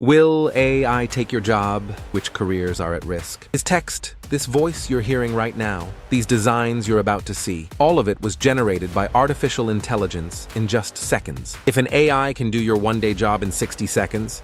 Will AI take your job? Which careers are at risk? Is text, this voice you're hearing right now, these designs you're about to see, all of it was generated by artificial intelligence in just seconds. If an AI can do your one-day job in 60 seconds,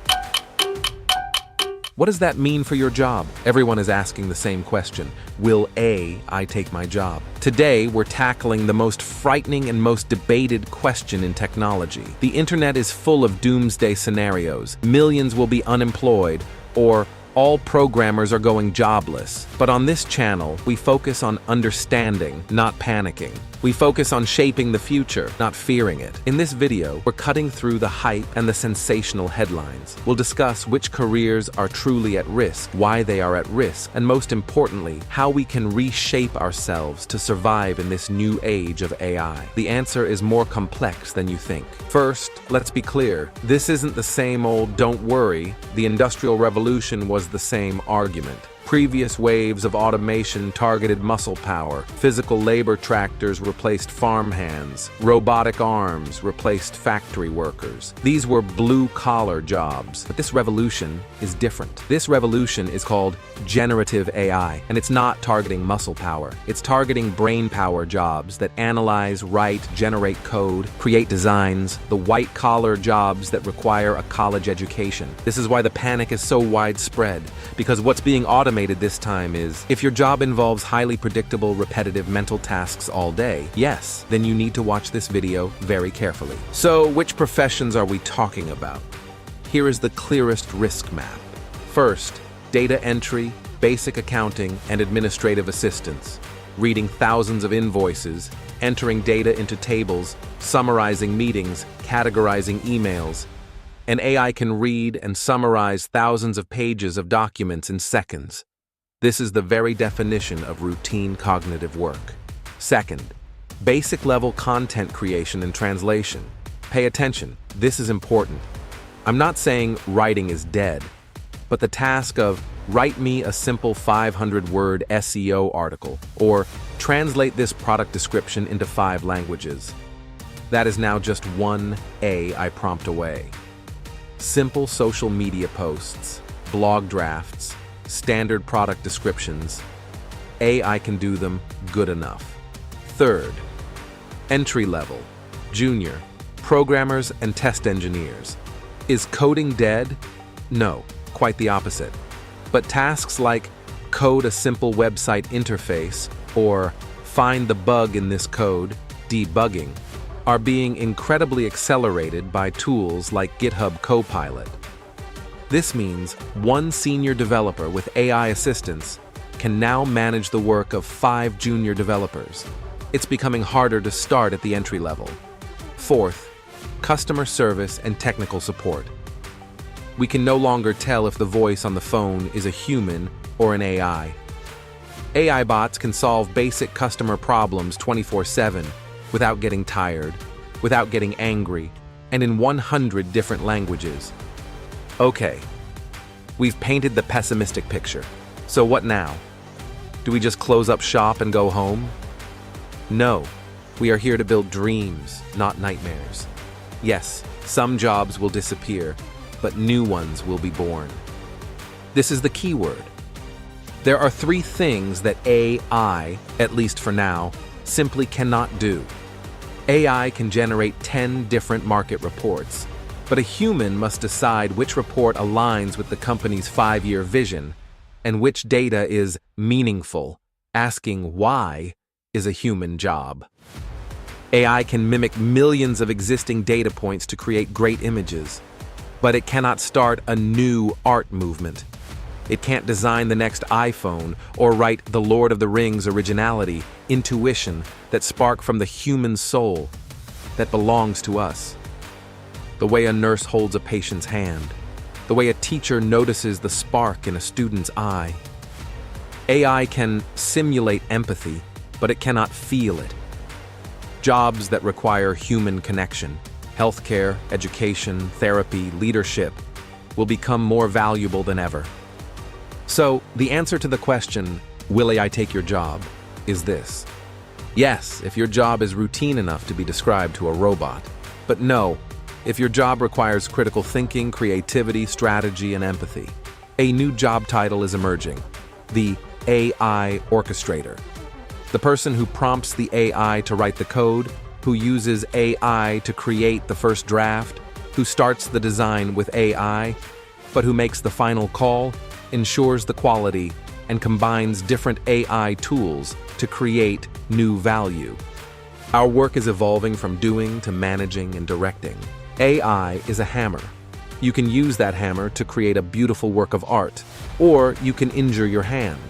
what does that mean for your job? Everyone is asking the same question. Will AI take my job? Today, we're tackling the most frightening and most debated question in technology. The internet is full of doomsday scenarios. Millions will be unemployed, or all programmers are going jobless. But on this channel, we focus on understanding, not panicking. We focus on shaping the future, not fearing it. In this video, we're cutting through the hype and the sensational headlines. We'll discuss which careers are truly at risk, why they are at risk, and most importantly, how we can reshape ourselves to survive in this new age of AI. The answer is more complex than you think. First, let's be clear. This isn't the same old "don't worry." The Industrial Revolution was the same argument. Previous waves of automation targeted muscle power. Physical labor tractors replaced farm hands. Robotic arms replaced factory workers. These were blue-collar jobs. But this revolution is different. This revolution is called generative AI, and it's not targeting muscle power. It's targeting brain power jobs that analyze, write, generate code, create designs, the white-collar jobs that require a college education. This is why the panic is so widespread, because what's being automated this time is, if your job involves highly predictable, repetitive mental tasks all day, yes, then you need to watch this video very carefully. So, which professions are we talking about? Here is the clearest risk map. First, data entry, basic accounting, and administrative assistance. Reading thousands of invoices, entering data into tables, summarizing meetings, categorizing emails. An AI can read and summarize thousands of pages of documents in seconds. This is the very definition of routine cognitive work. Second, basic-level content creation and translation. Pay attention, this is important. I'm not saying writing is dead, but the task of write me a simple 500-word SEO article, or translate this product description into 5 languages. That is now just one AI prompt away. Simple social media posts, blog drafts, standard product descriptions. AI can do them good enough. Third, entry-level, junior, programmers and test engineers. Is coding dead? No, quite the opposite. But tasks like code a simple website interface or find the bug in this code, debugging, are being incredibly accelerated by tools like GitHub Copilot. This means one senior developer with AI assistance can now manage the work of 5 junior developers. It's becoming harder to start at the entry level. Fourth, customer service and technical support. We can no longer tell if the voice on the phone is a human or an AI. AI bots can solve basic customer problems 24/7 without getting tired, without getting angry, and in 100 different languages. Okay, we've painted the pessimistic picture. So what now? Do we just close up shop and go home? No, we are here to build dreams, not nightmares. Yes, some jobs will disappear, but new ones will be born. This is the key word. There are 3 things that AI, at least for now, simply cannot do. AI can generate 10 different market reports, but a human must decide which report aligns with the company's 5-year vision and which data is meaningful. Asking why is a human job. AI can mimic millions of existing data points to create great images, but it cannot start a new art movement. It can't design the next iPhone or write the Lord of the Rings originality, intuition that spark from the human soul that belongs to us. The way a nurse holds a patient's hand, the way a teacher notices the spark in a student's eye. AI can simulate empathy, but it cannot feel it. Jobs that require human connection, healthcare, education, therapy, leadership, will become more valuable than ever. So, the answer to the question, will AI take your job, is this. Yes, if your job is routine enough to be described to a robot. But no, If your job requires critical thinking, creativity, strategy, and empathy, a new job title is emerging: the AI orchestrator. The person who prompts the AI to write the code, who uses AI to create the first draft, who starts the design with AI, but who makes the final call, ensures the quality, and combines different AI tools to create new value. Our work is evolving from doing to managing and directing. AI is a hammer. You can use that hammer to create a beautiful work of art, or you can injure your hand.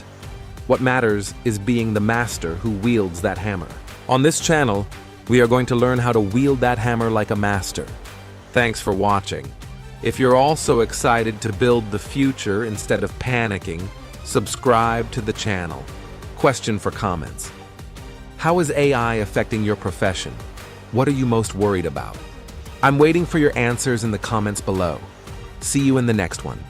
What matters is being the master who wields that hammer. On this channel, we are going to learn how to wield that hammer like a master. Thanks for watching. If you're also excited to build the future instead of panicking, subscribe to the channel. Question for comments: how is AI affecting your profession? What are you most worried about? I'm waiting for your answers in the comments below. See you in the next one.